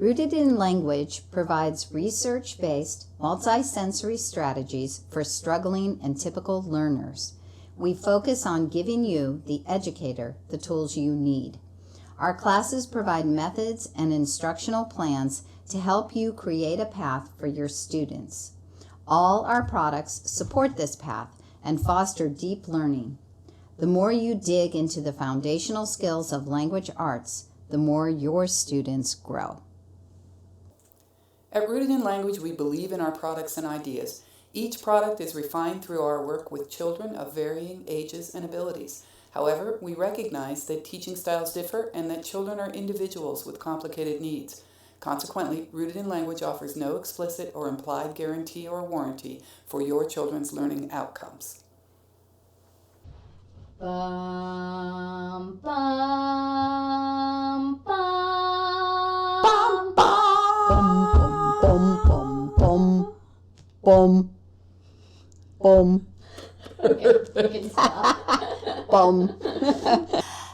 Rooted in Language provides research-based, multisensory strategies for struggling and typical learners. We focus on giving you, the educator, the tools you need. Our classes provide methods and instructional plans to help you create a path for your students. All our products support this path and foster deep learning. The more you dig into the foundational skills of language arts, the more your students grow. At Rooted in Language, we believe in our products and ideas. Each product is refined through our work with children of varying ages and abilities. However, we recognize that teaching styles differ and that children are individuals with complicated needs. Consequently, Rooted in Language offers no explicit or implied guarantee or warranty for your children's learning outcomes. Bum, bum, bum. Bum, bum, bum, bum, bum. Okay, we can stop. Bum.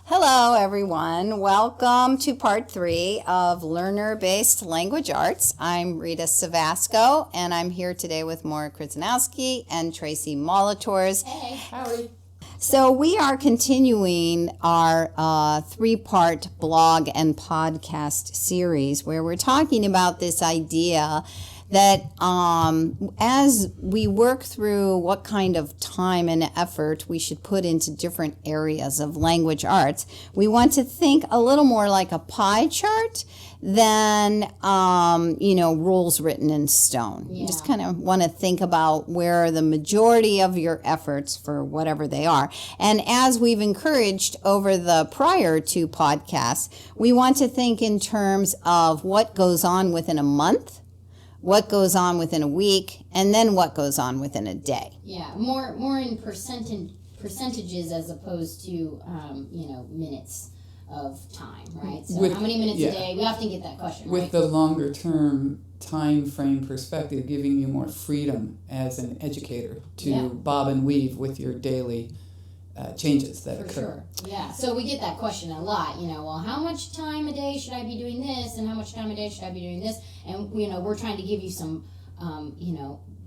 Hello, everyone. Welcome to part 3 of Learner-Based Language Arts. I'm Rita Savasco, and I'm here today with Maura Krzyzanowski and Tracy Molitors. Hey. Howdy. So we are continuing our 3-part blog and podcast series where we're talking about this idea that as we work through what kind of time and effort we should put into different areas of language arts, we want to think a little more like a pie chart than, rules written in stone. Yeah. You just kind of want to think about where the majority of your efforts for whatever they are. And as we've encouraged over the prior 2 podcasts, we want to think in terms of what goes on within a month, what goes on within a week, and then what goes on within a day. Yeah, more in percentages as opposed to minutes of time, right? So how many minutes a day? We often get that question, With right? the longer term time frame perspective, giving you more freedom as an educator to bob and weave with your daily changes that For occur. sure. Yeah. So we get that question a lot, well, how much time a day should I be doing this, and how much time a day should I be doing this? And we're trying to give you some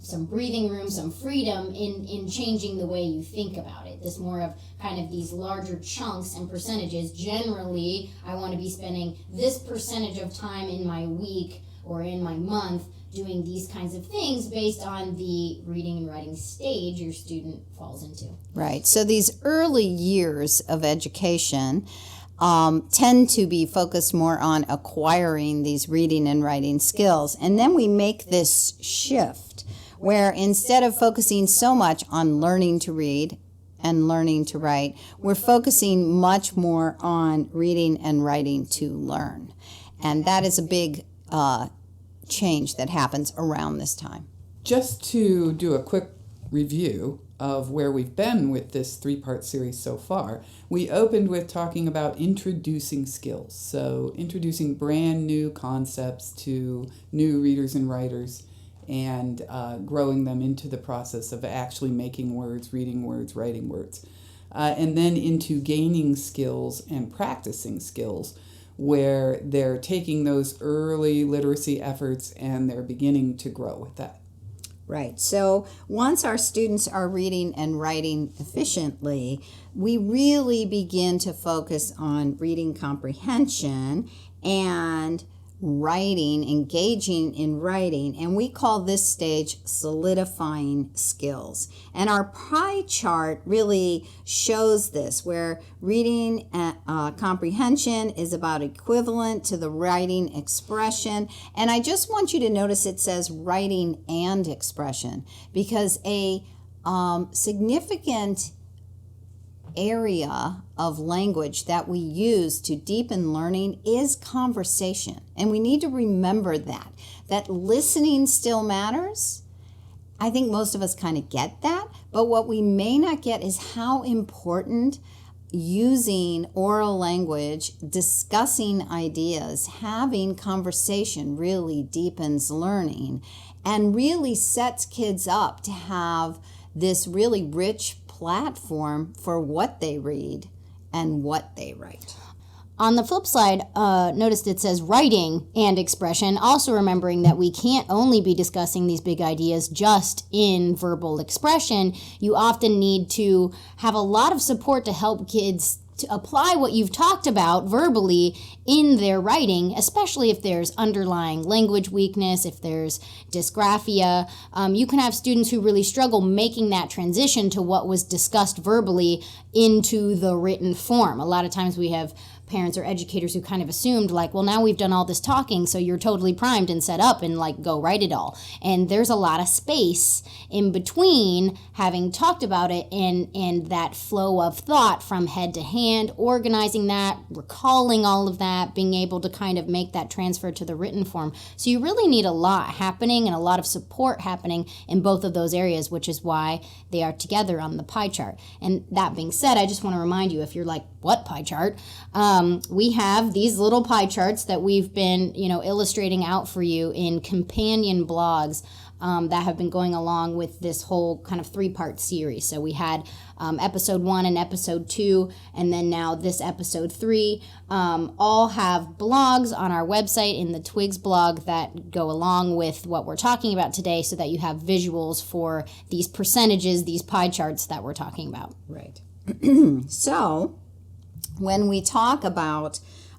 some breathing room, some freedom in changing the way you think about it. This more of kind of these larger chunks and percentages. Generally, I want to be spending this percentage of time in my week or in my month doing these kinds of things based on the reading and writing stage your student falls into. Right. So these early years of education tend to be focused more on acquiring these reading and writing skills. And then we make this shift where instead of focusing so much on learning to read and learning to write, we're focusing much more on reading and writing to learn. And that is a big change that happens around this time. Just to do a quick review of where we've been with this 3-part series so far, we opened with talking about introducing skills. So introducing brand new concepts to new readers and writers and growing them into the process of actually making words, reading words, writing words. And then into gaining skills and practicing skills, where they're taking those early literacy efforts and they're beginning to grow with that. Right. So once our students are reading and writing efficiently, we really begin to focus on reading comprehension and writing, engaging in writing, and we call this stage solidifying skills. And our pie chart really shows this, where reading comprehension is about equivalent to the writing expression. And I just want you to notice it says writing and expression, because a significant area of language that we use to deepen learning is conversation. And we need to remember that listening still matters. I think most of us kind of get that, but what we may not get is how important using oral language, discussing ideas, having conversation really deepens learning and really sets kids up to have this really rich platform for what they read and what they write. On the flip side, notice it says writing and expression, also remembering that we can't only be discussing these big ideas just in verbal expression. You often need to have a lot of support to help kids to apply what you've talked about verbally in their writing, especially if there's underlying language weakness, if there's dysgraphia. You can have students who really struggle making that transition to what was discussed verbally into the written form. A lot of times we have parents or educators who kind of assumed like, well, now we've done all this talking, so you're totally primed and set up and like go write it all. And there's a lot of space in between having talked about it and that flow of thought from head to hand, organizing that, recalling all of that, being able to kind of make that transfer to the written form. So you really need a lot happening and a lot of support happening in both of those areas, which is why they are together on the pie chart. And that being said, I just want to remind you, if you're like, what pie chart? We have these little pie charts that we've been, illustrating out for you in companion blogs that have been going along with this whole kind of 3-part series. So we had episode 1 and episode 2, and then now this episode 3, all have blogs on our website in the Twigs blog that go along with what we're talking about today, so that you have visuals for these percentages, these pie charts that we're talking about. Right. So when we talk about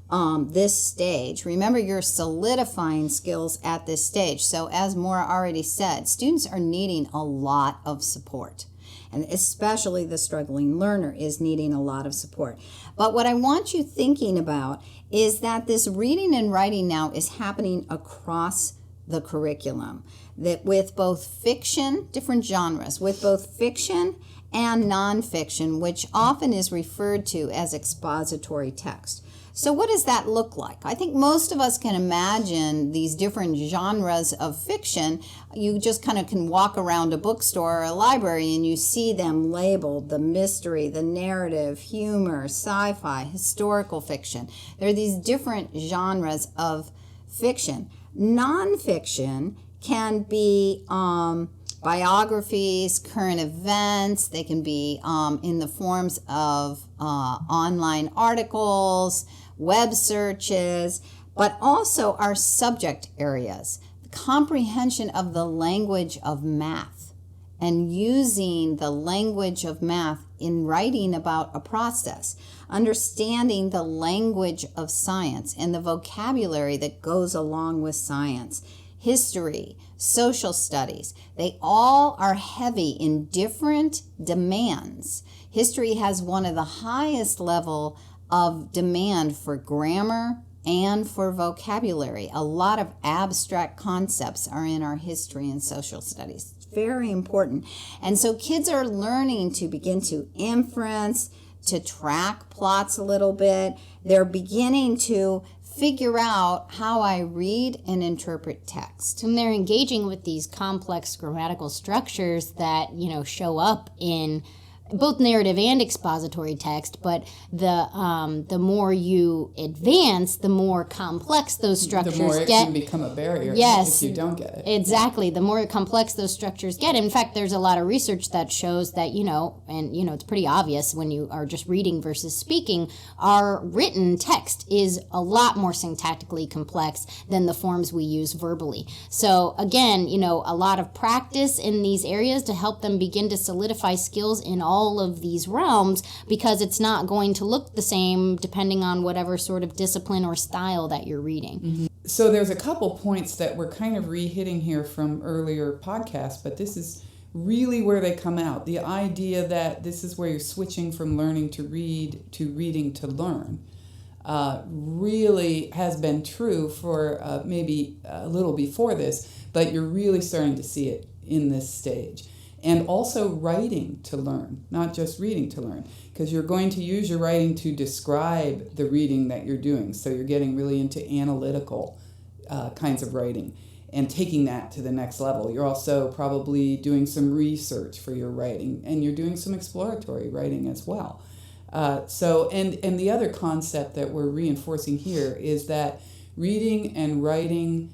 this stage, remember you're solidifying skills at this stage. So as Maura already said, students are needing a lot of support. And especially the struggling learner is needing a lot of support. But what I want you thinking about is that this reading and writing now is happening across the curriculum. That with both fiction, different genres, with both fiction and nonfiction, which often is referred to as expository text. So what does that look like? I think most of us can imagine these different genres of fiction. You just kind of can walk around a bookstore or a library and you see them labeled: the mystery, the narrative, humor, sci-fi, historical fiction. There are these different genres of fiction. Nonfiction can be biographies, current events. They can be in the forms of online articles, web searches, but also our subject areas. The comprehension of the language of math and using the language of math in writing about a process, understanding the language of science and the vocabulary that goes along with science. History, social studies, they all are heavy in different demands. History has one of the highest level of demand for grammar and for vocabulary. A lot of abstract concepts are in our history and social studies. It's very important. And so kids are learning to begin to inference, to track plots a little bit. They're beginning to figure out how I read and interpret text. And they're engaging with these complex grammatical structures that, show up in both narrative and expository text, but the more you advance, the more complex those structures get. The more it can become a barrier if you don't get it. Exactly. The more complex those structures get. In fact, there's a lot of research that shows that, it's pretty obvious when you are just reading versus speaking, our written text is a lot more syntactically complex than the forms we use verbally. So again, a lot of practice in these areas to help them begin to solidify skills in all of these realms, because it's not going to look the same depending on whatever sort of discipline or style that you're reading. Mm-hmm. So there's a couple points that we're kind of re-hitting here from earlier podcasts, but this is really where they come out. The idea that this is where you're switching from learning to read to reading to learn really has been true for maybe a little before this, but you're really starting to see it in this stage. And also writing to learn, not just reading to learn, because you're going to use your writing to describe the reading that you're doing. So you're getting really into analytical kinds of writing and taking that to the next level. You're also probably doing some research for your writing, and you're doing some exploratory writing as well. And the other concept that we're reinforcing here is that reading and writing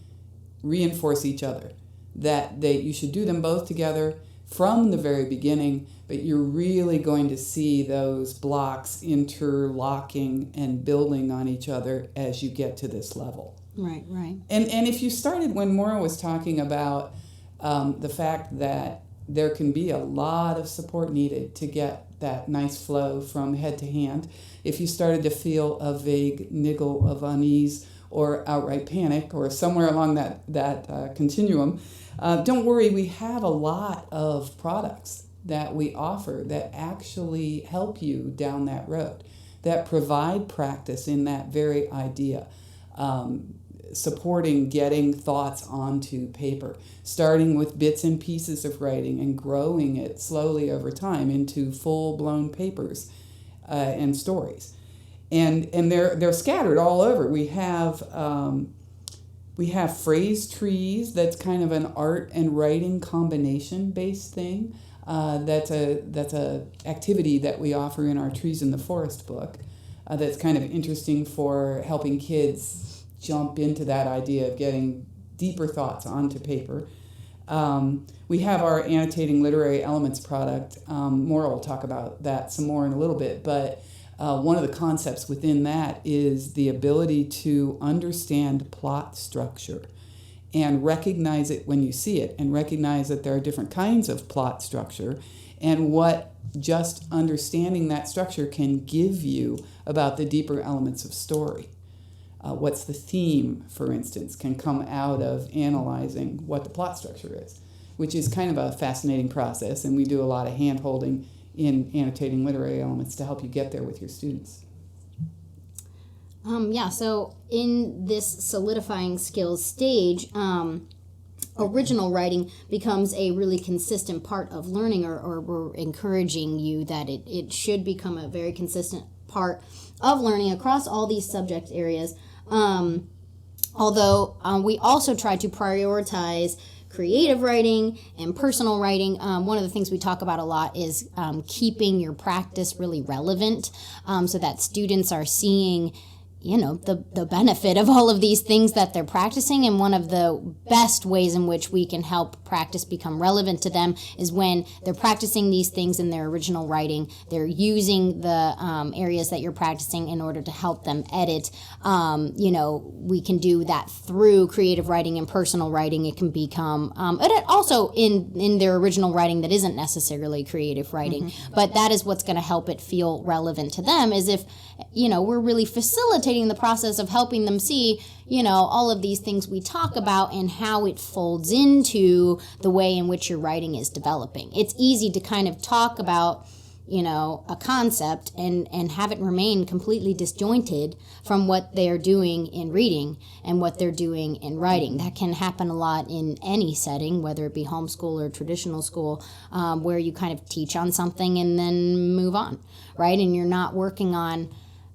reinforce each other, that you should do them both together. from the very beginning, but you're really going to see those blocks interlocking and building on each other as you get to this level. Right. And if you started when Maura was talking about the fact that there can be a lot of support needed to get that nice flow from head to hand, if you started to feel a vague niggle of unease or outright panic or somewhere along that continuum, don't worry, we have a lot of products that we offer that actually help you down that road, that provide practice in that very idea, supporting getting thoughts onto paper, starting with bits and pieces of writing and growing it slowly over time into full-blown papers and stories. And they're scattered all over. We have phrase trees. That's kind of an art and writing combination based thing. That's a activity that we offer in our Trees in the Forest book. That's kind of interesting for helping kids jump into that idea of getting deeper thoughts onto paper. We have our annotating literary elements product. Maura will talk about that some more in a little bit, but one of the concepts within that is the ability to understand plot structure and recognize it when you see it, and recognize that there are different kinds of plot structure and what just understanding that structure can give you about the deeper elements of story. What's the theme, for instance, can come out of analyzing what the plot structure is, which is kind of a fascinating process, and we do a lot of hand-holding in annotating literary elements to help you get there with your students. So in this solidifying skills stage, original writing becomes a really consistent part of learning, or we're encouraging you that it should become a very consistent part of learning across all these subject areas. Although we also try to prioritize creative writing and personal writing. One of the things we talk about a lot is keeping your practice really relevant, so that students are seeing the benefit of all of these things that they're practicing. And one of the best ways in which we can help practice become relevant to them is when they're practicing these things in their original writing. They're using the areas that you're practicing in order to help them edit. We can do that through creative writing and personal writing. It can become, but also in their original writing that isn't necessarily creative writing, but that is what's going to help it feel relevant to them, is if, we're really facilitating the process of helping them see, all of these things we talk about and how it folds into the way in which your writing is developing. It's easy to kind of talk about, a concept and have it remain completely disjointed from what they're doing in reading and what they're doing in writing. That can happen a lot in any setting, whether it be homeschool or traditional school, where you kind of teach on something and then move on, right? And you're not working on,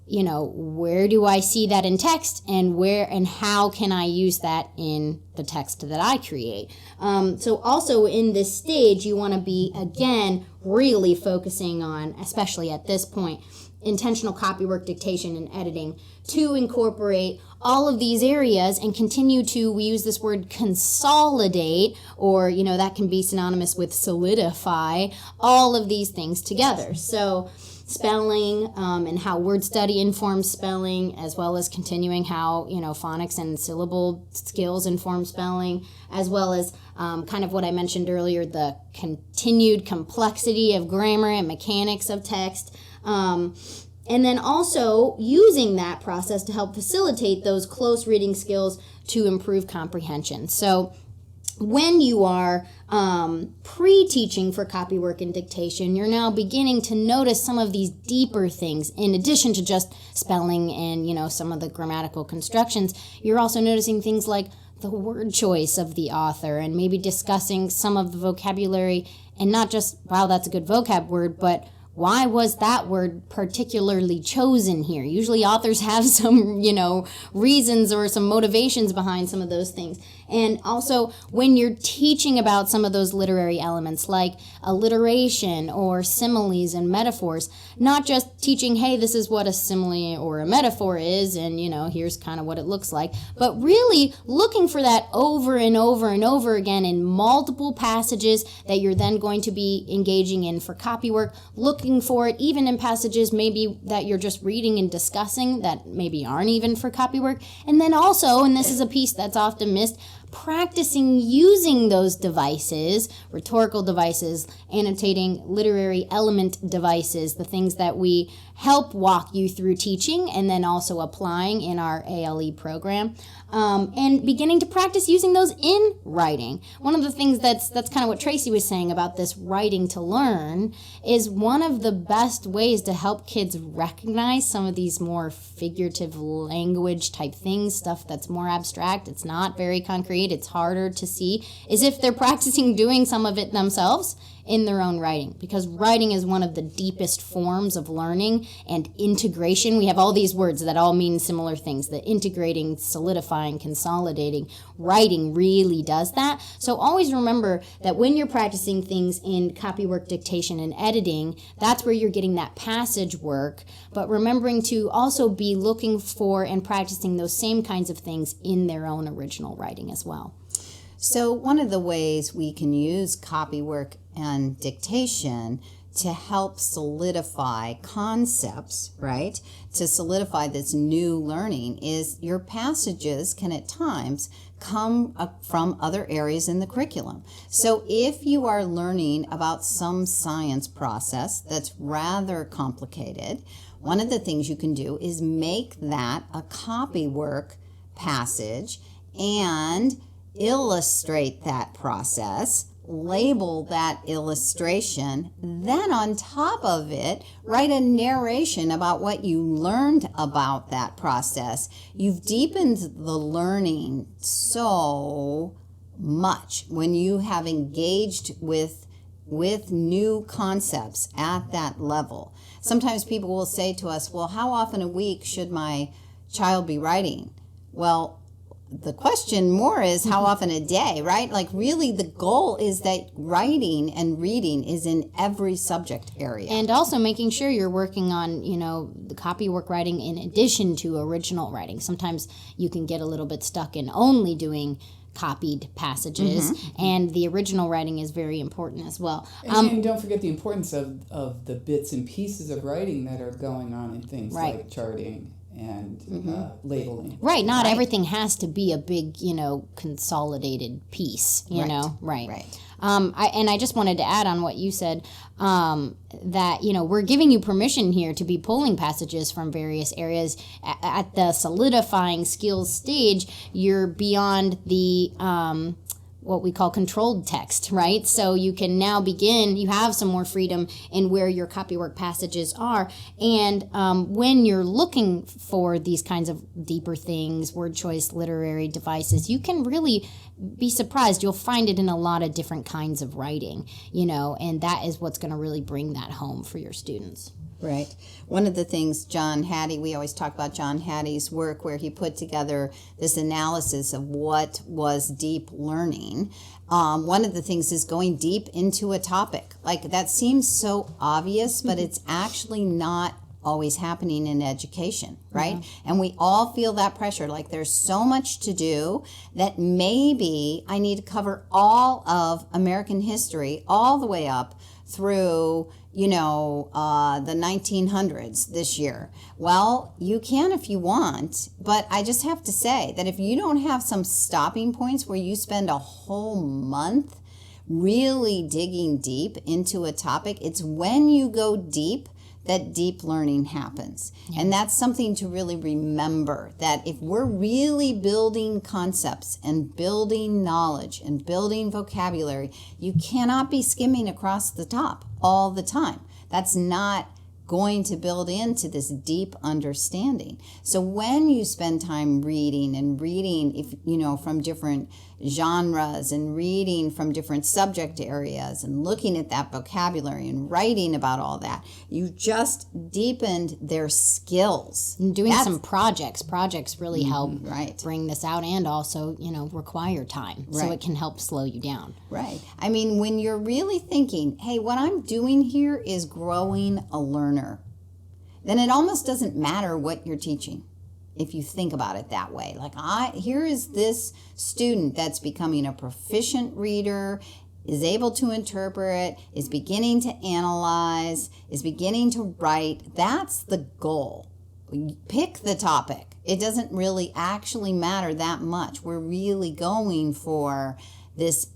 where do I see that in text, and where and how can I use that in the text that I create? So also in this stage, you want to be, again, really focusing on, especially at this point, intentional copywork, dictation, and editing to incorporate all of these areas and continue to, we use this word consolidate, or, that can be synonymous with solidify, all of these things together. So spelling and how word study informs spelling, as well as continuing how, phonics and syllable skills inform spelling, as well as kind of what I mentioned earlier, the continued complexity of grammar and mechanics of text. And then also using that process to help facilitate those close reading skills to improve comprehension. So when you are pre-teaching for copywork and dictation, you're now beginning to notice some of these deeper things. In addition to just spelling and, some of the grammatical constructions, you're also noticing things like the word choice of the author, and maybe discussing some of the vocabulary, and not just, wow, that's a good vocab word, but why was that word particularly chosen here? Usually authors have some, reasons or some motivations behind some of those things. And also, when you're teaching about some of those literary elements like alliteration or similes and metaphors, not just teaching, hey, this is what a simile or a metaphor is, and, here's kind of what it looks like, but really looking for that over and over and over again in multiple passages that you're then going to be engaging in for copywork, looking for it even in passages maybe that you're just reading and discussing that maybe aren't even for copywork. And then also, and this is a piece that's often missed, practicing using those devices, rhetorical devices, annotating literary element devices, the things that we help walk you through teaching and then also applying in our ALE program, and beginning to practice using those in writing. One of the things that's kind of what Tracy was saying about this writing to learn is one of the best ways to help kids recognize some of these more figurative language type things, stuff that's more abstract, it's not very concrete, it's harder to see, is if they're practicing doing some of it themselves in their own writing, because writing is one of the deepest forms of learning and integration. We have all these words that all mean similar things, the integrating, solidifying, consolidating. Writing really does that. So always remember that when you're practicing things in copywork dictation and editing, that's where you're getting that passage work, but remembering to also be looking for and practicing those same kinds of things in their own original writing as well. So one of the ways we can use copywork and dictation to help solidify concepts, right? To solidify this new learning is your passages can at times come up from other areas in the curriculum. So if you are learning about some science process that's rather complicated, one of the things you can do is make that a copywork passage and illustrate that process, label that illustration, then on top of it, write a narration about what you learned about that process. You've deepened the learning so much when you have engaged with new concepts at that level. Sometimes people will say to us, well, how often a week should my child be writing? Well, the question more is how often a day, right? Like really the goal is that writing and reading is in every subject area. And also making sure you're working on, the copywork writing in addition to original writing. Sometimes you can get a little bit stuck in only doing copied passages, and the original writing is very important as well. And don't forget the importance of the bits and pieces of writing that are going on in things like charting and labeling. Right, not everything has to be a big, consolidated piece, you know? Right. I just wanted to add on what you said, that, we're giving you permission here to be pulling passages from various areas. At the solidifying skills stage, you're beyond the what we call controlled text, right? So you can now begin, you have some more freedom in where your copywork passages are. And when you're looking for these kinds of deeper things, word choice, literary devices, you can really be surprised. You'll find it in a lot of different kinds of writing, and that is what's going to really bring that home for your students. Right. One of the things John Hattie, we always talk about John Hattie's work where he put together this analysis of what was deep learning. One of the things is going deep into a topic. Like that seems so obvious, but it's actually not always happening in education, right? And we all feel that pressure, like there's so much to do that maybe I need to cover all of American history all the way up through, the 1900s this year. Well, you can if you want, but I just have to say that if you don't have some stopping points where you spend a whole month really digging deep into a topic, it's when you go deep that deep learning happens. And that's something to really remember, that if we're really building concepts and building knowledge and building vocabulary, you cannot be skimming across the top all the time. That's not going to build into this deep understanding. So when you spend time reading, if from different genres, and reading from different subject areas, and looking at that vocabulary and writing about all that, you just deepened their skills. And doing some projects really help right. bring this out, and also require time, so Right. it can help slow you down. Right. I mean, when you're really thinking, hey, what I'm doing here is growing a learner, then it almost doesn't matter what you're teaching, if you think about it that way. Like, here is this student that's becoming a proficient reader, is able to interpret, is beginning to analyze, is beginning to write. That's the goal. Pick the topic. It doesn't really actually matter that much. We're really going for this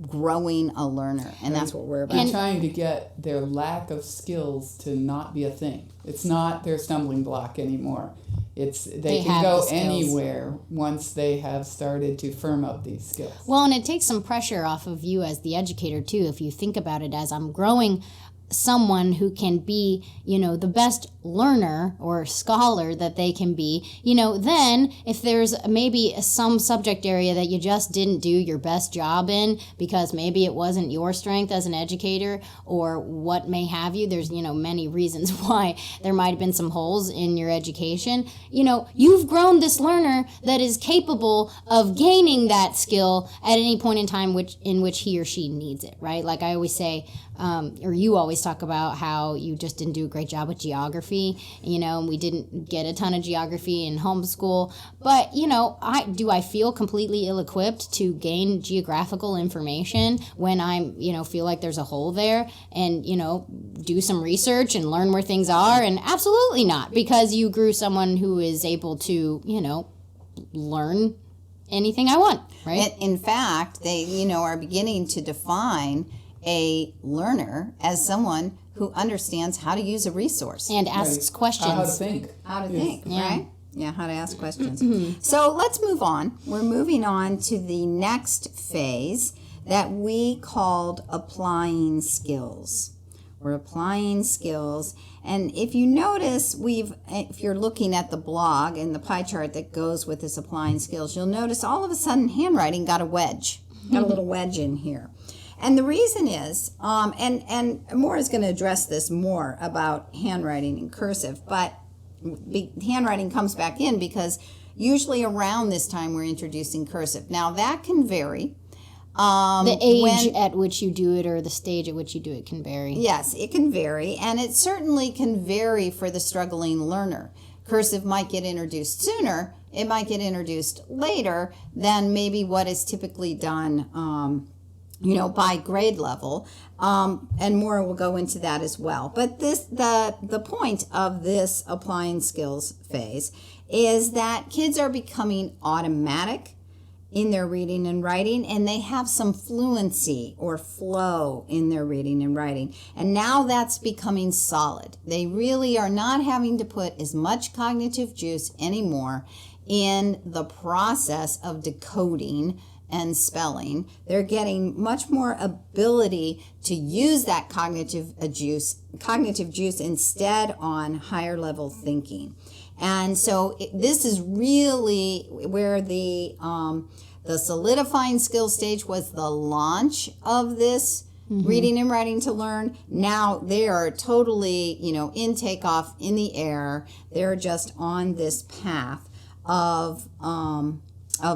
growing a learner, and that's what we're about. And trying to get their lack of skills to not be a thing. It's not their stumbling block anymore. They can go anywhere once they have started to firm up these skills. Well, and it takes some pressure off of you as the educator too, if you think about it as, I'm growing someone who can be, the best learner or scholar that they can be, then if there's maybe some subject area that you just didn't do your best job in because maybe it wasn't your strength as an educator or what may have you, there's, many reasons why there might have been some holes in your education. You've grown this learner that is capable of gaining that skill at any point in time in which he or she needs it, right? Like I always say, or you always talk about how you just didn't do a great job with geography, and we didn't get a ton of geography in homeschool. But, I feel completely ill-equipped to gain geographical information when I'm, feel like there's a hole there and, do some research and learn where things are? And absolutely not, because you grew someone who is able to, learn anything I want, right? In fact, they, are beginning to define a learner as someone who understands how to use a resource. And asks questions. How to think. How to think, right? Yeah, how to ask questions. So let's move on. We're moving on to the next phase that we called applying skills. We're applying skills. And if you notice, if you're looking at the blog and the pie chart that goes with this applying skills, you'll notice all of a sudden handwriting got a wedge, got a little wedge in here. And the reason is, and Maura's going to address this more about handwriting and cursive, but handwriting comes back in because usually around this time we're introducing cursive. Now that can vary. The age at which you do it or the stage at which you do it can vary. Yes, it can vary, and it certainly can vary for the struggling learner. Cursive might get introduced sooner. It might get introduced later than maybe what is typically done by grade level, and Maura will go into that as well. But the point of this applying skills phase is that kids are becoming automatic in their reading and writing, and they have some fluency or flow in their reading and writing. And now that's becoming solid. They really are not having to put as much cognitive juice anymore in the process of decoding and spelling. They're getting much more ability to use that cognitive juice instead on higher level thinking. And so this is really where the solidifying skills stage was the launch of this reading and writing to learn. Now they are totally, in takeoff, in the air. They're just on this path of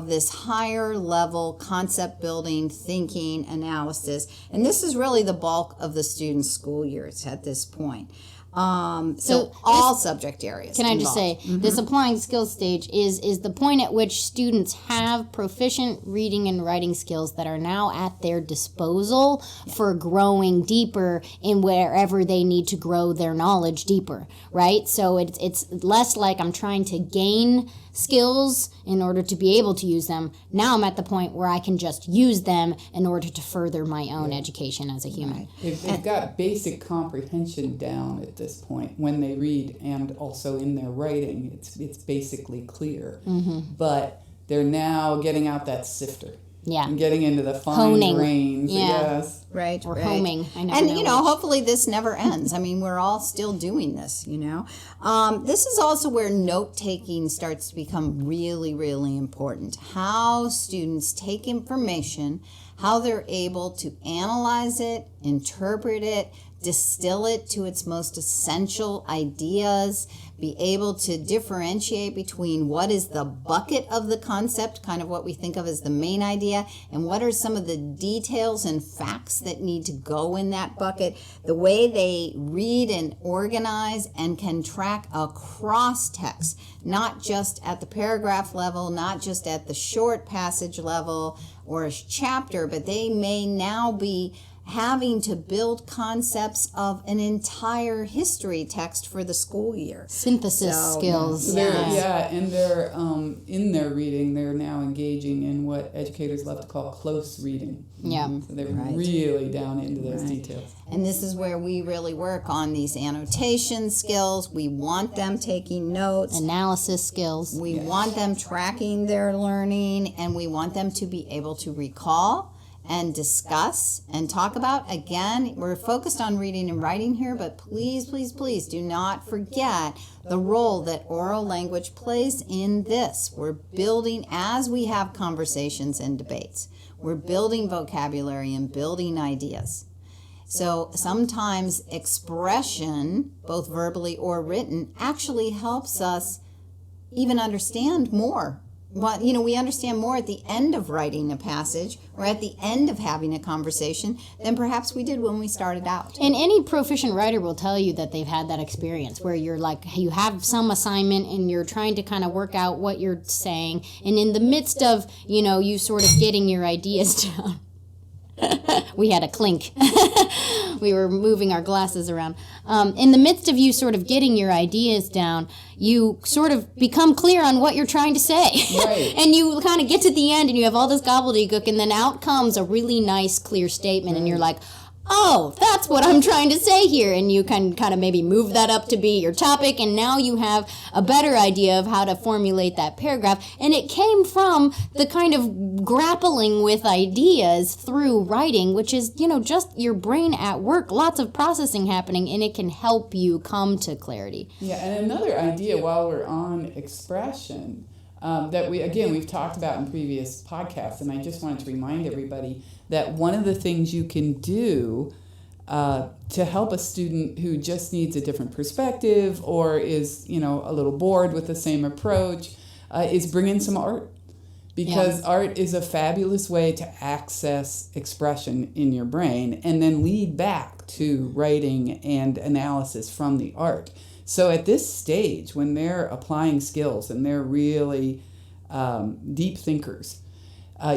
this higher level concept building, thinking, analysis. And this is really the bulk of the students' school years at this point. So all subject areas. Can I just say, this applying skills stage is the point at which students have proficient reading and writing skills that are now at their disposal for growing deeper in wherever they need to grow their knowledge deeper, right? So it's less like I'm trying to gain skills in order to be able to use them. Now I'm at the point where I can just use them in order to further my own education as a human. They've got basic comprehension down at this point when they read, and also in their writing, it's basically clear. But they're now getting out that sifter. Yeah. And getting into the fine Honing. grains. Yeah. Yes. Right. Or right. homing. I never And, know you know, which. hopefully this never ends. I mean, we're all still doing this, you know. This is also where note-taking starts to become really, really important. How students take information, how they're able to analyze it, interpret it, distill it to its most essential ideas, be able to differentiate between what is the bucket of the concept, kind of what we think of as the main idea, and what are some of the details and facts that need to go in that bucket. The way they read and organize and can track across text, not just at the paragraph level, not just at the short passage level or a chapter, but they may now be having to build concepts of an entire history text for the school year. Synthesis skills. So and they're in their reading, they're now engaging in what educators love to call close reading. Yeah. So they're really down into those details. And this is where we really work on these annotation skills. We want them taking notes. Analysis skills. We want them tracking their learning, and we want them to be able to recall and discuss and talk about. Again, we're focused on reading and writing here, but please, please, please do not forget the role that oral language plays in this. We're building, as we have conversations and debates, we're building vocabulary and building ideas. So sometimes expression, both verbally or written, actually helps us even understand more. But, you know, we understand more at the end of writing a passage or at the end of having a conversation than perhaps we did when we started out. And any proficient writer will tell you that they've had that experience where you're like, you have some assignment and you're trying to kind of work out what you're saying. And in the midst of, you know, you sort of getting your ideas down. We had a clink. We were moving our glasses around. In the midst of you sort of getting your ideas down, you sort of become clear on what you're trying to say. Right. And you kind of get to the end and you have all this gobbledygook, and then out comes a really nice, clear statement, and you're like, oh, that's what I'm trying to say here. And you can kind of maybe move that up to be your topic, and now you have a better idea of how to formulate that paragraph. And it came from the kind of grappling with ideas through writing, which is, you know, just your brain at work, lots of processing happening, and it can help you come to clarity. Yeah, and another idea while we're on expression that we've talked about in previous podcasts, and I just wanted to remind everybody that one of the things you can do to help a student who just needs a different perspective or is, you know, a little bored with the same approach is bring in some art. Because art is a fabulous way to access expression in your brain and then lead back to writing and analysis from the art. So at this stage, when they're applying skills and they're really deep thinkers,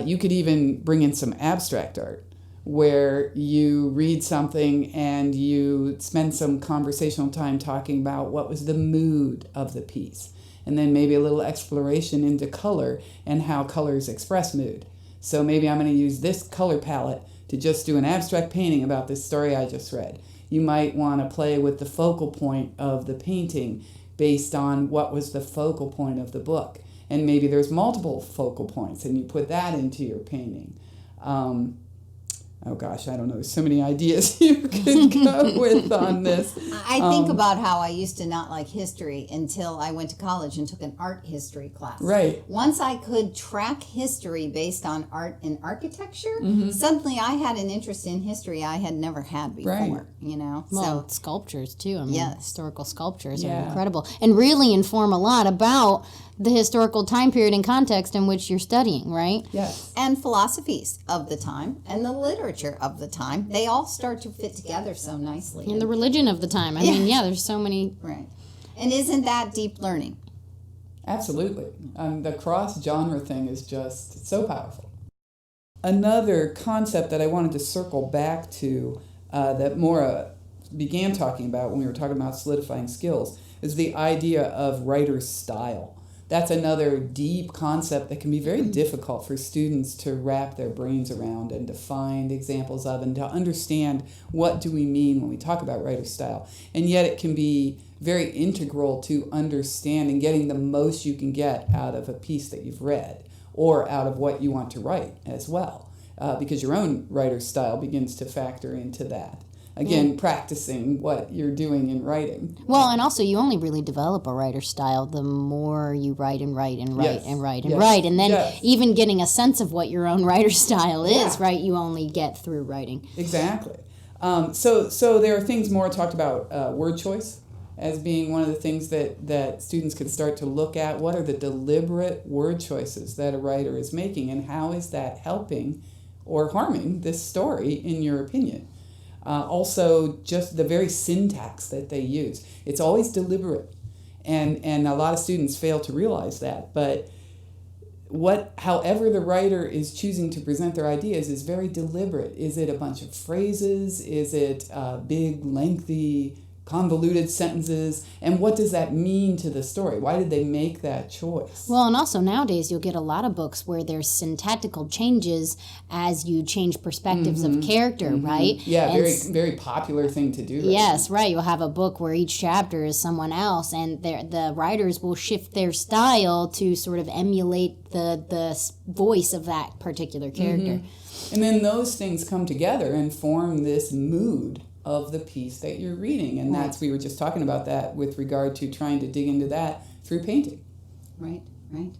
you could even bring in some abstract art where you read something and you spend some conversational time talking about what was the mood of the piece. And then maybe a little exploration into color and how colors express mood. So maybe I'm going to use this color palette to just do an abstract painting about this story I just read. You might want to play with the focal point of the painting based on what was the focal point of the book. And maybe there's multiple focal points and you put that into your painting. Oh gosh, I don't know. There's so many ideas you could go with on this. I think about how I used to not like history until I went to college and took an art history class. Right. Once I could track history based on art and architecture, suddenly I had an interest in history I had never had before. Right. You know, Well, sculptures too. I mean, historical sculptures are incredible and really inform a lot about the historical time period and context in which you're studying, right? Yes. And philosophies of the time and the literature of the time, they all start to fit together so nicely. And the religion of the time. I mean, there's so many. Right. And isn't that deep learning? Absolutely. The cross-genre thing is just so powerful. Another concept that I wanted to circle back to that Maura began talking about when we were talking about solidifying skills is the idea of writer's style. That's another deep concept that can be very difficult for students to wrap their brains around and to find examples of and to understand what do we mean when we talk about writer's style. And yet it can be very integral to understanding, getting the most you can get out of a piece that you've read or out of what you want to write as well, because your own writer's style begins to factor into that. Again, practicing what you're doing in writing. Well, and also you only really develop a writer style the more you write and write and write Yes. and write and Yes. write. And then Yes. even getting a sense of what your own writer style is, Yeah. right, you only get through writing. Exactly. So there are things more talked about, word choice as being one of the things that students can start to look at. What are the deliberate word choices that a writer is making, and how is that helping or harming this story, in your opinion? Also, just the very syntax that they use. It's always deliberate, and a lot of students fail to realize that. But however the writer is choosing to present their ideas is very deliberate. Is it a bunch of phrases? Is it big, lengthy, convoluted sentences? And what does that mean to the story? Why did they make that choice? Well, and also nowadays you'll get a lot of books where there's syntactical changes as you change perspectives of character, right? Yeah, And very popular thing to do. Right yes, right. You'll have a book where each chapter is someone else, and the writers will shift their style to sort of emulate the voice of that particular character. And then those things come together and form this mood of the piece that you're reading. And we were just talking about that with regard to trying to dig into that through painting. Right. And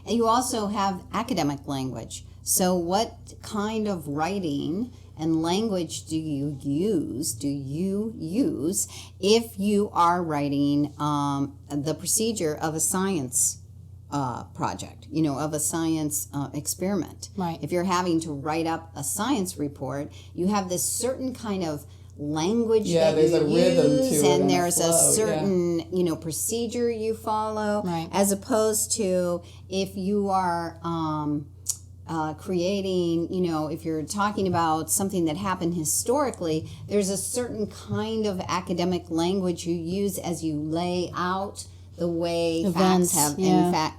you also have academic language. So what kind of writing and language do you use if you are writing the procedure of a science project, of a science experiment? Right. If you're having to write up a science report, you have this certain kind of language that there's you a rhythm use, to it and and a there's a flow, certain procedure you follow, Right. as opposed to if you are creating, if you're talking about something that happened historically, there's a certain kind of academic language you use as you lay out the way Events,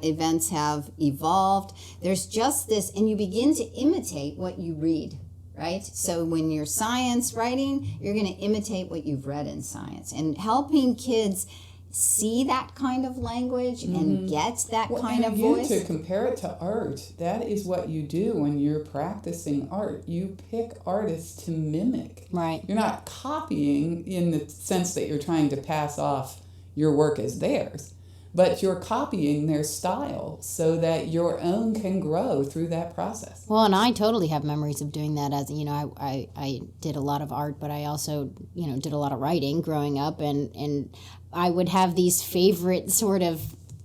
events have evolved. There's just this, and you begin to imitate what you read. Right? So when you're science writing, you're going to imitate what you've read in science. And helping kids see that kind of language and get that kind of voice. To compare it to art, that is what you do when you're practicing art. You pick artists to mimic. Right. You're not copying in the sense that you're trying to pass off your work as theirs, but you're copying their style so that your own can grow through that process. Well, and I totally have memories of doing that. As I did a lot of art, but I also did a lot of writing growing up, and I would have these favorite sort of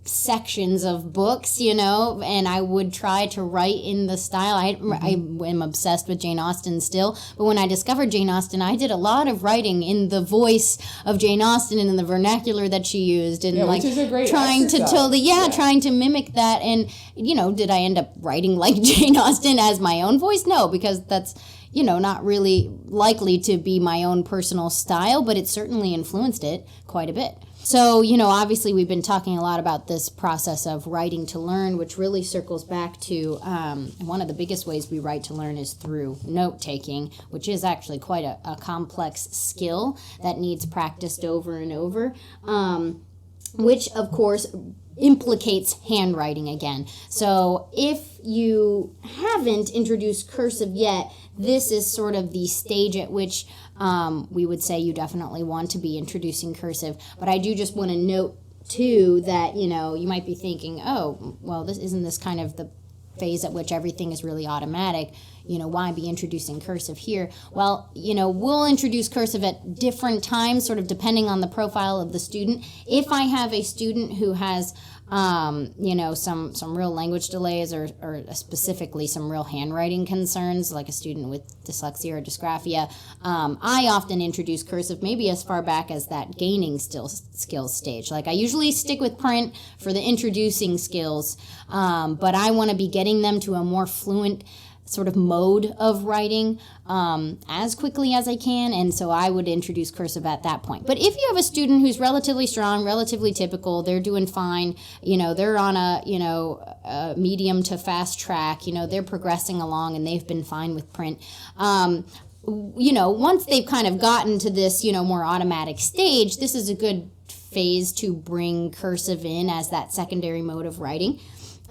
sections of books, and I would try to write in the style. I am obsessed with Jane Austen still, but when I discovered Jane Austen, I did a lot of writing in the voice of Jane Austen and in the vernacular that she used, and which is a great trying exercise. trying to mimic that. And did I end up writing like Jane Austen as my own voice? No, because that's not really likely to be my own personal style, but it certainly influenced it quite a bit. So, obviously we've been talking a lot about this process of writing to learn, which really circles back to one of the biggest ways we write to learn is through note-taking, which is actually quite a complex skill that needs practiced over and over, which, of course, implicates handwriting again. So if you haven't introduced cursive yet, this is sort of the stage at which we would say you definitely want to be introducing cursive. But I do just want to note, too, that, you might be thinking, oh, well, isn't this kind of the phase at which everything is really automatic? Why be introducing cursive here? Well, we'll introduce cursive at different times, sort of depending on the profile of the student. If I have a student who has some real language delays or specifically some real handwriting concerns, like a student with dyslexia or dysgraphia, I often introduce cursive maybe as far back as that gaining skills stage. Like I usually stick with print for the introducing skills, but I want to be getting them to a more fluent sort of mode of writing as quickly as I can, and so I would introduce cursive at that point. But if you have a student who's relatively strong, relatively typical, they're doing fine, they're on a medium to fast track, they're progressing along and they've been fine with print, once they've kind of gotten to this, more automatic stage, this is a good phase to bring cursive in as that secondary mode of writing.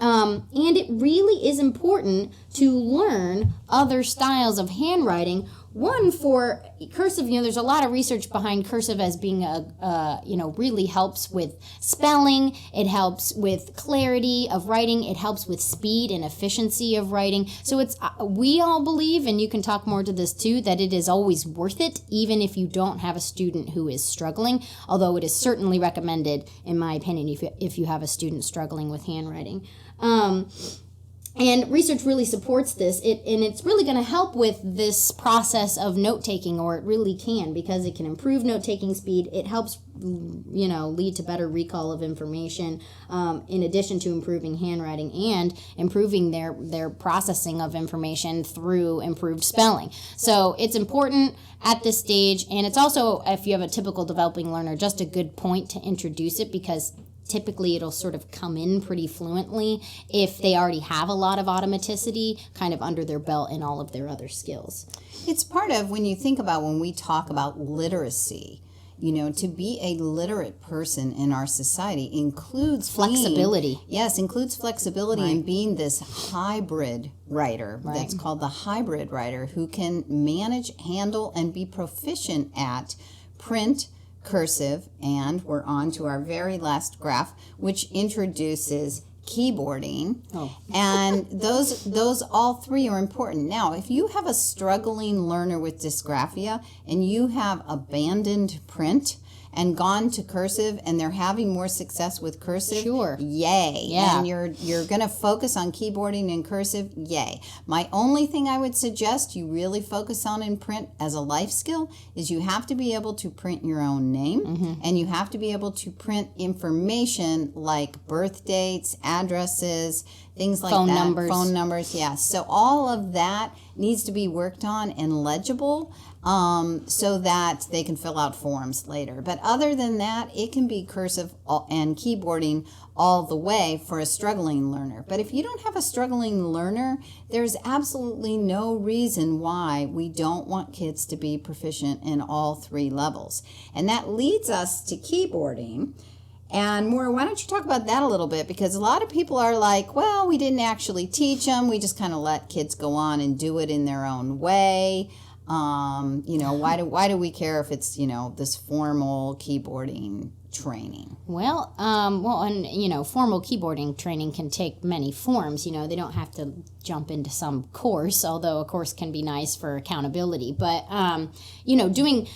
And it really is important to learn other styles of handwriting. One, for cursive, there's a lot of research behind cursive as being really helps with spelling. It helps with clarity of writing. It helps with speed and efficiency of writing. So we all believe, and you can talk more to this too, that it is always worth it, even if you don't have a student who is struggling, although it is certainly recommended, in my opinion, if you have a student struggling with handwriting. And research really supports this, and it's really going to help with this process of note-taking, or it really can, because it can improve note-taking speed. It helps, lead to better recall of information, in addition to improving handwriting and improving their processing of information through improved spelling. So it's important at this stage, and it's also, if you have a typical developing learner, just a good point to introduce it, because typically it'll sort of come in pretty fluently if they already have a lot of automaticity kind of under their belt in all of their other skills. It's part of, when you think about, when we talk about literacy, to be a literate person in our society includes flexibility. Includes flexibility, right. And being this hybrid writer. Right. That's called the hybrid writer, who can manage, handle, and be proficient at print, cursive, and we're on to our very last graph, which introduces keyboarding. And those all three are important. Now, if you have a struggling learner with dysgraphia and you have abandoned print and gone to cursive, and they're having more success with cursive, sure, yay. Yeah. And you're going to focus on keyboarding and cursive, yay. My only thing I would suggest you really focus on in print as a life skill is you have to be able to print your own name, and you have to be able to print information like birth dates, addresses, things like phone that. numbers. Phone numbers, yeah. So all of that needs to be worked on and legible, so that they can fill out forms later. But other than that, it can be cursive and keyboarding all the way for a struggling learner. But if you don't have a struggling learner, there's absolutely no reason why we don't want kids to be proficient in all three levels. And that leads us to keyboarding. And Maura, why don't you talk about that a little bit? Because a lot of people are like, well, we didn't actually teach them. We just kind of let kids go on and do it in their own way. Why do we care if it's, this formal keyboarding training? Well, formal keyboarding training can take many forms. They don't have to jump into some course, although a course can be nice for accountability. But, doing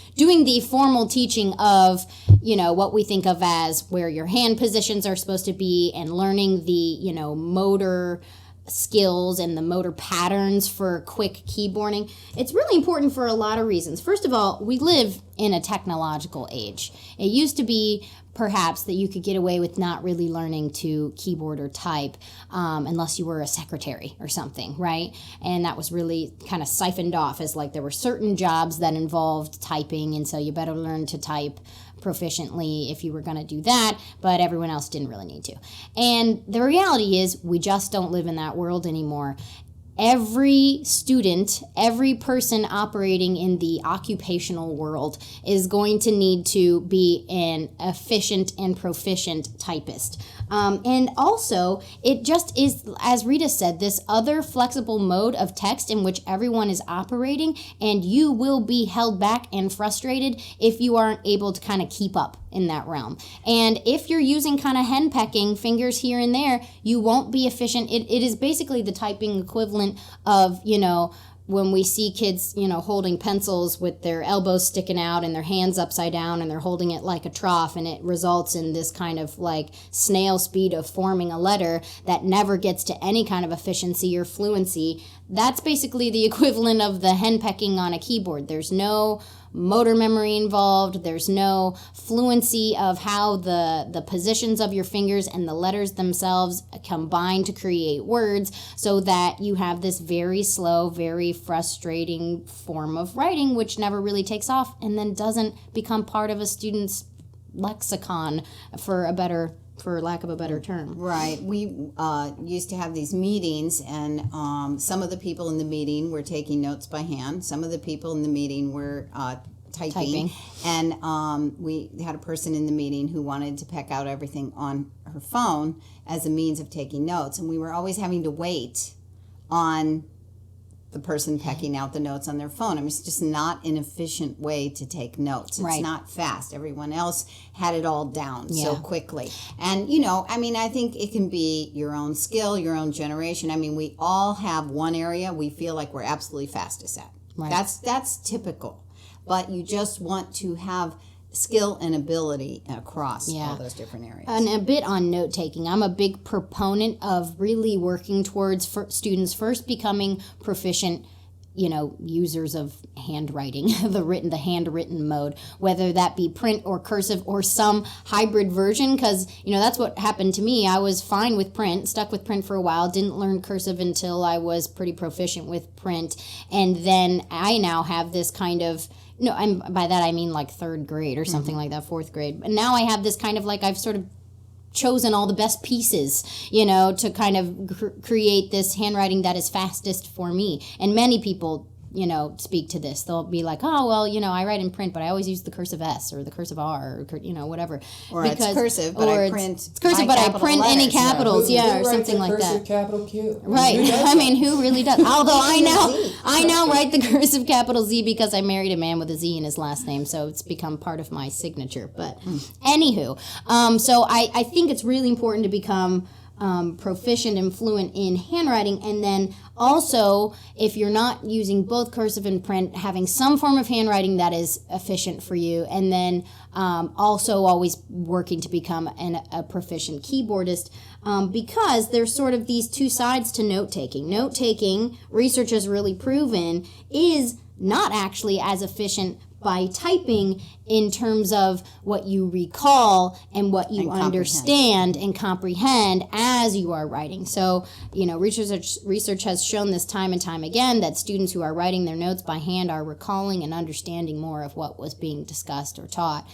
the formal teaching of, what we think of as where your hand positions are supposed to be, and learning the, motor skills and the motor patterns for quick keyboarding. It's really important for a lot of reasons. First of all, we live in a technological age. It used to be perhaps that you could get away with not really learning to keyboard or type unless you were a secretary or something, right? And that was really kind of siphoned off as like there were certain jobs that involved typing, and so you better learn to type proficiently if you were going to do that, but everyone else didn't really need to. And the reality is we just don't live in that world anymore. Every student, every person operating in the occupational world is going to need to be an efficient and proficient typist. And also, it just is, as Rita said, this other flexible mode of text in which everyone is operating, and you will be held back and frustrated if you aren't able to kind of keep up in that realm. And if you're using kind of henpecking fingers here and there, you won't be efficient. It is basically the typing equivalent of, when we see kids, holding pencils with their elbows sticking out and their hands upside down, and they're holding it like a trough, and it results in this kind of like snail speed of forming a letter that never gets to any kind of efficiency or fluency. That's basically the equivalent of the henpecking on a keyboard. There's no motor memory involved. There's no fluency of how the positions of your fingers and the letters themselves combine to create words, so that you have this very slow, very frustrating form of writing which never really takes off and then doesn't become part of a student's lexicon, for lack of a better term. Right. We used to have these meetings, and some of the people in the meeting were taking notes by hand. Some of the people in the meeting were typing. And we had a person in the meeting who wanted to peck out everything on her phone as a means of taking notes. And we were always having to wait on the person pecking out the notes on their phone. I mean, it's just not an efficient way to take notes. It's not fast. Everyone else had it all down so quickly. And, you know, I mean, I think it can be your own skill, your own generation. I mean, we all have one area we feel like we're absolutely fastest at. Right. That's typical. But you just want to have skill and ability across all those different areas. And a bit on note taking. I'm a big proponent of really working towards students first becoming proficient, you know, users of handwriting, the handwritten mode, whether that be print or cursive or some hybrid version, because, you know, that's what happened to me. I was fine with print, stuck with print for a while, didn't learn cursive until I was pretty proficient with print, and then I now have this kind of, no, by that I mean like third grade or something like that, fourth grade. And now I have this kind of like, I've sort of chosen all the best pieces, you know, to kind of create this handwriting that is fastest for me. And many people, you know, speak to this. They'll be like, oh, well, you know, I write in print, but I always use the cursive S or the cursive R or, you know, whatever. Or it's cursive, but I print it's cursive, but I print letters. any capitals, who or writes something a like cursive that. Capital Q? Right. I mean, who really does? Although I now write the cursive capital Z because I married a man with a Z in his last name, so it's become part of my signature. But anywho, so I think it's really important to become proficient and fluent in handwriting, and then also, if you're not using both cursive and print, having some form of handwriting that is efficient for you, and then also always working to become a proficient keyboardist, because there's sort of these two sides to note-taking. Note-taking, research has really proven, is not actually as efficient by typing in terms of what you recall and what you understand and comprehend as you are writing. So, you know, research has shown this time and time again that students who are writing their notes by hand are recalling and understanding more of what was being discussed or taught.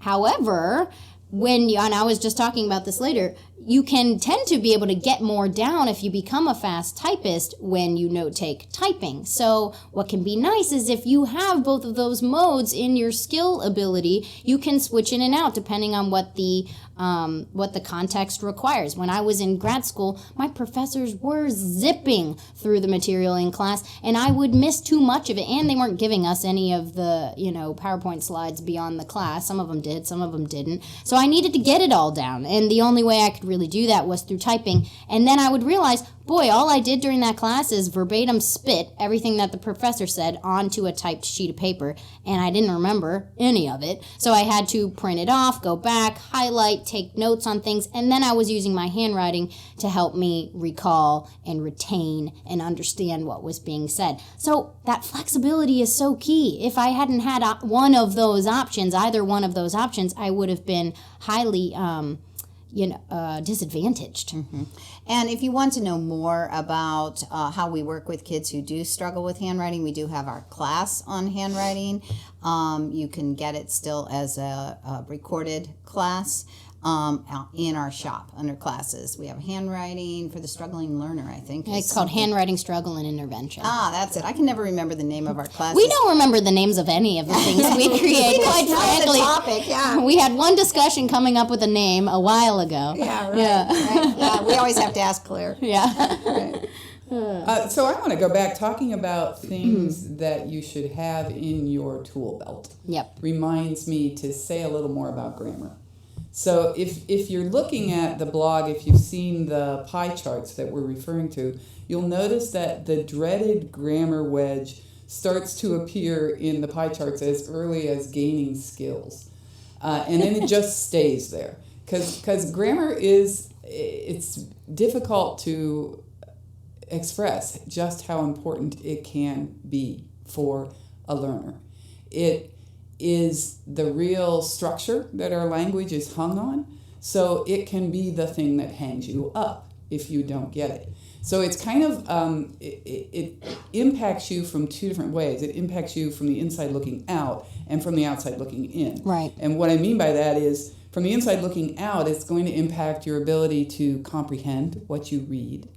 However, and I was just talking about this later, you can tend to be able to get more down if you become a fast typist when you note-take typing. So what can be nice is if you have both of those modes in your skill ability, you can switch in and out depending on what the context requires. When I was in grad school, my professors were zipping through the material in class, and I would miss too much of it, and they weren't giving us any of the, you know, PowerPoint slides beyond the class. Some of them did, some of them didn't. So I needed to get it all down, and the only way I could really do that was through typing. And then I would realize, boy, all I did during that class is verbatim spit everything that the professor said onto a typed sheet of paper, and I didn't remember any of it. So I had to print it off, go back, highlight, take notes on things, and then I was using my handwriting to help me recall and retain and understand what was being said. So that flexibility is so key. If I hadn't had one of those options, either one of those options, I would have been highly disadvantaged. And if you want to know more about how we work with kids who do struggle with handwriting, we do have our class on handwriting. You can get it still as a recorded class in our shop under classes. We have handwriting for the struggling learner, I think. It's called Handwriting Struggle and Intervention. That's it. I can never remember the name of our classes. We don't remember the names of any of the things we create, quite frankly. Topic, We had one discussion coming up with a name a while ago. Yeah, right. Yeah, we always have to ask Claire. Yeah. So I want to go back talking about things that you should have in your tool belt. Yep. Reminds me to say a little more about grammar. So if you're looking at the blog, if you've seen the pie charts that we're referring to, you'll notice that the dreaded grammar wedge starts to appear in the pie charts as early as gaining skills. And then it just stays there. Because grammar it's difficult to express just how important it can be for a learner. It is the real structure that our language is hung on, so it can be the thing that hangs you up if you don't get it. So it's kind of, it impacts you from two different ways. It impacts you from the inside looking out and from the outside looking in. Right. And what I mean by that is, from the inside looking out, it's going to impact your ability to comprehend what you read.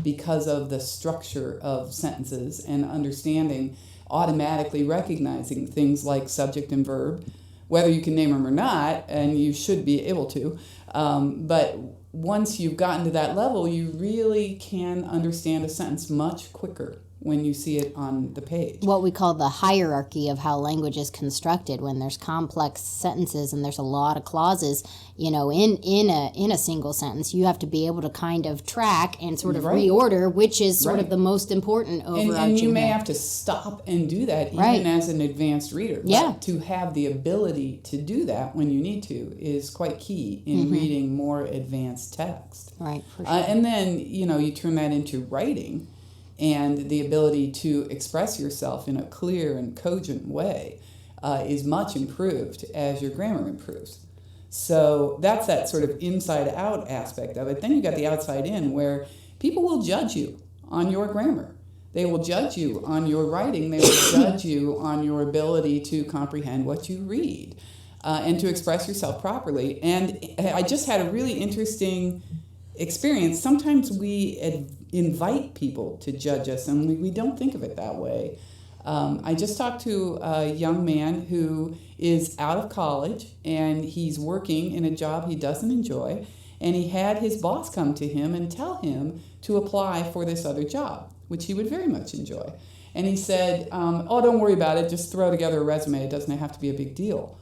because of the structure of sentences and understanding, automatically recognizing things like subject and verb, whether you can name them or not, and you should be able to. But once you've gotten to that level, you really can understand a sentence much quicker when you see it on the page. What we call the hierarchy of how language is constructed. When there's complex sentences and there's a lot of clauses, in a single sentence, you have to be able to kind of track and sort of reorder which is sort of the most important overarching. And you may have to stop and do that even as an advanced reader. Yeah. But to have the ability to do that when you need to is quite key in reading more advanced text. Right, for sure. And then, you turn that into writing, and the ability to express yourself in a clear and cogent way is much improved as your grammar improves. So that's that sort of inside-out aspect of it. Then you got the outside-in, where people will judge you on your grammar. They will judge you on your writing. They will judge you on your ability to comprehend what you read and to express yourself properly. And I just had a really interesting experience. Sometimes we invite people to judge us, and we don't think of it that way. I just talked to a young man who is out of college, and he's working in a job he doesn't enjoy, and he had his boss come to him and tell him to apply for this other job, which he would very much enjoy. And he said, don't worry about it, just throw together a resume, it doesn't have to be a big deal.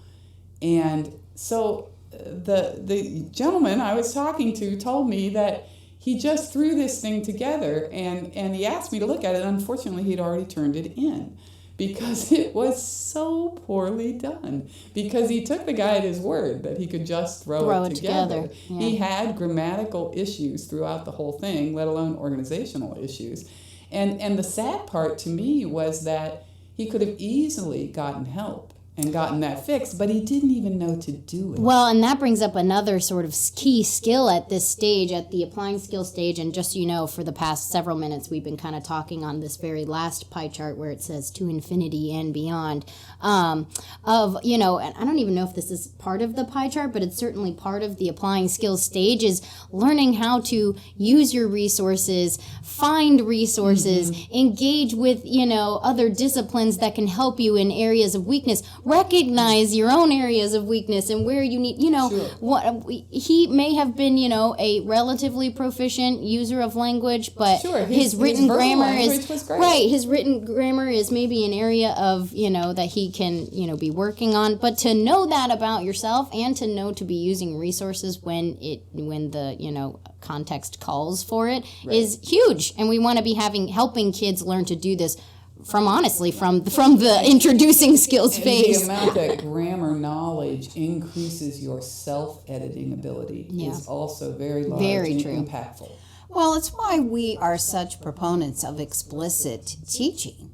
And so the gentleman I was talking to told me that he just threw this thing together, and he asked me to look at it. Unfortunately, he'd already turned it in because it was so poorly done. Because he took the guy at his word that he could just throw it together. Yeah. He had grammatical issues throughout the whole thing, let alone organizational issues. And the sad part to me was that he could have easily gotten help and gotten that fixed, but he didn't even know to do it. Well, and that brings up another sort of key skill at this stage, at the applying skill stage. And just so you know, for the past several minutes, we've been kind of talking on this very last pie chart where it says to infinity and beyond. And I don't even know if this is part of the pie chart, but it's certainly part of the applying skills stage, is learning how to use your resources, find resources, engage with, other disciplines that can help you in areas of weakness. Recognize your own areas of weakness and where you need, he may have been, a relatively proficient user of language, but his written grammar is right. His written grammar is maybe an area of, that he can, be working on. But to know that about yourself and to know to be using resources when the context calls for it is huge. And we want to be helping kids learn to do this from the introducing skills phase. The amount that grammar knowledge increases your self-editing ability is also very large and impactful. Well, it's why we are such proponents of explicit teaching.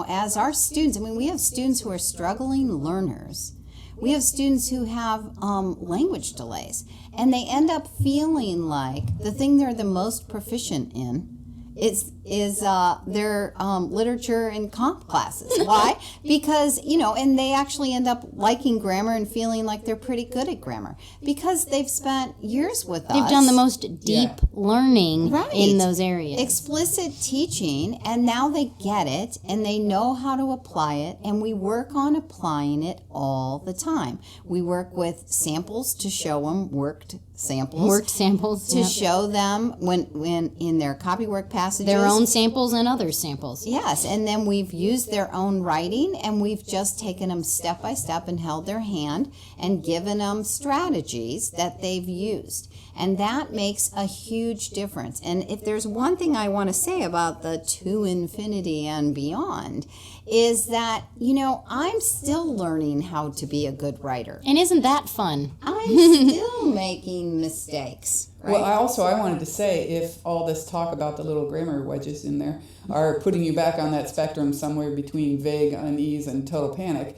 As our students, we have students who are struggling learners. We have students who have language delays, and they end up feeling like the thing they're the most proficient in is their literature and comp classes. Why? Because, and they actually end up liking grammar and feeling like they're pretty good at grammar because they've spent years with us. They've done the most deep learning in those areas. Explicit teaching, and now they get it and they know how to apply it, and we work on applying it all the time. We work with samples to show them worked samples to show them when in their copywork passages, their own samples and other samples. Yes, and then we've used their own writing, and we've just taken them step by step and held their hand and given them strategies that they've used. And that makes a huge difference. And if there's one thing I want to say about the to infinity and beyond, is that, I'm still learning how to be a good writer. And isn't that fun? I'm still making mistakes. Right? Well, I wanted to say, if all this talk about the little grammar wedges in there are putting you back on that spectrum somewhere between vague unease and total panic,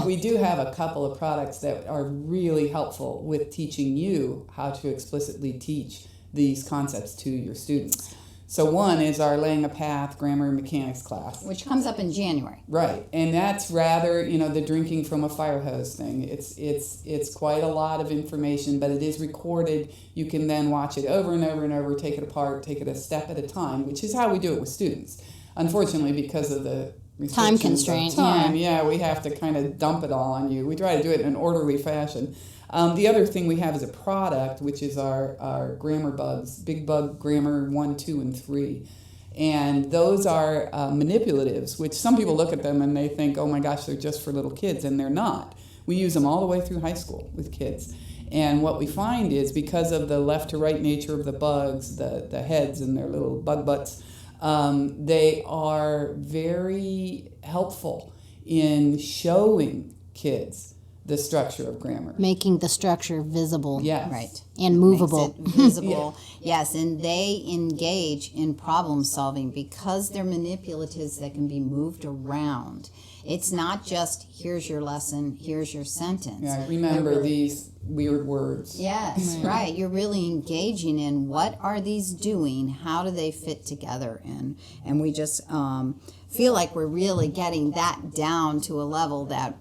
we do have a couple of products that are really helpful with teaching you how to explicitly teach these concepts to your students. So one is our Laying a Path grammar and mechanics class. Which comes up in January. Right, and that's rather, the drinking from a fire hose thing. It's quite a lot of information, but it is recorded. You can then watch it over and over and over, take it apart, take it a step at a time, which is how we do it with students. Unfortunately, because of the Time constraint, we have to kind of dump it all on you. We try to do it in an orderly fashion. The other thing we have is a product, which is our grammar bugs, Big Bug Grammar 1, 2, and 3. And those are manipulatives, which some people look at them and they think, oh my gosh, they're just for little kids, and they're not. We use them all the way through high school with kids. And what we find is because of the left to right nature of the bugs, the heads and their little bug butts, they are very helpful in showing kids the structure of grammar. Making the structure visible. Yes. Right. And movable. Makes it visible. Yes, and they engage in problem solving because they're manipulatives that can be moved around. It's not just, here's your lesson, here's your sentence. Yeah, remember these weird words. Yes, right. You're really engaging in what are these doing, how do they fit together, and we just feel like we're really getting that down to a level that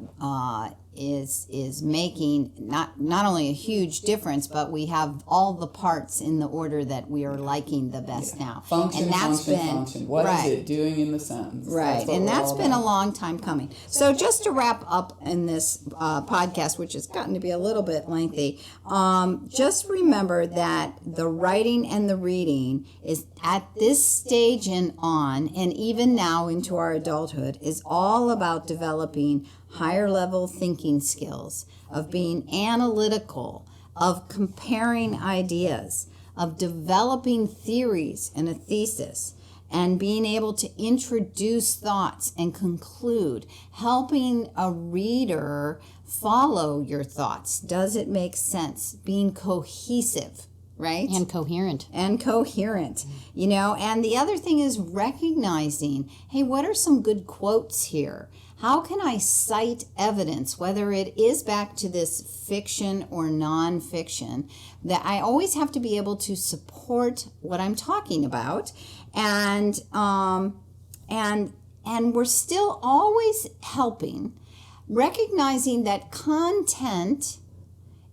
is making not only a huge difference, but we have all the parts in the order that we are liking the best now. Function, and that's function. What is it doing in the sentence? Right, and that's been a long time coming. So just to wrap up in this podcast, which has gotten to be a little bit lengthy, just remember that the writing and the reading is at this stage and on, and even now into our adulthood, is all about developing higher level thinking skills, of being analytical, of comparing ideas, of developing theories and a thesis, and being able to introduce thoughts and conclude, helping a reader follow your thoughts. Does it make sense? Being cohesive, right? And coherent. And coherent, and the other thing is recognizing, hey, what are some good quotes here? How can I cite evidence, whether it is back to this fiction or nonfiction, that I always have to be able to support what I'm talking about, and we're still always helping, recognizing that content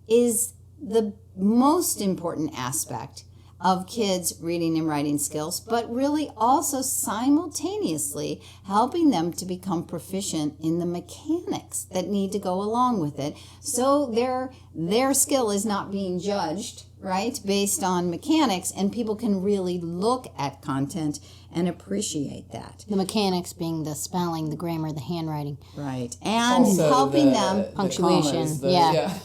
is the most important aspect of kids' reading and writing skills, but really also simultaneously helping them to become proficient in the mechanics that need to go along with it. So their skill is not being judged, right, based on mechanics, and people can really look at content and appreciate that. The mechanics being the spelling, the grammar, the handwriting. Right. And Also helping the them. Punctuation. Yeah.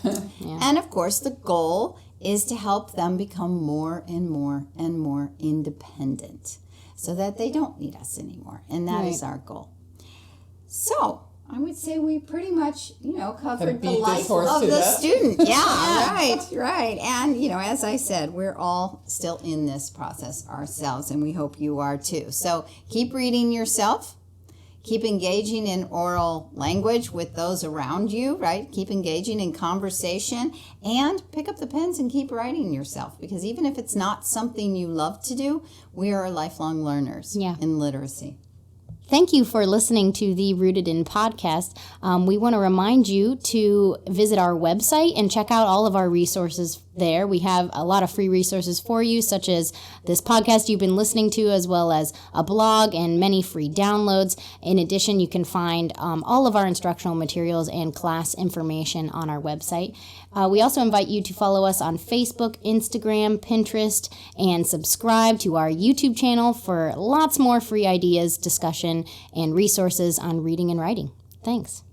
And of course, the goal is to help them become more and more and more independent so that they don't need us anymore. And that is our goal. So I would say we pretty much, covered the life of the student. Yeah, right. And, as I said, we're all still in this process ourselves, and we hope you are too. So keep reading yourself. Keep engaging in oral language with those around you, right? Keep engaging in conversation, and pick up the pens and keep writing yourself, because even if it's not something you love to do, we are lifelong learners in literacy. Thank you for listening to the Rooted In podcast. We want to remind you to visit our website and check out all of our resources there. We have a lot of free resources for you, such as this podcast you've been listening to, as well as a blog and many free downloads. In addition, you can find all of our instructional materials and class information on our website. We also invite you to follow us on Facebook, Instagram, Pinterest, and subscribe to our YouTube channel for lots more free ideas, discussion, and resources on reading and writing. Thanks.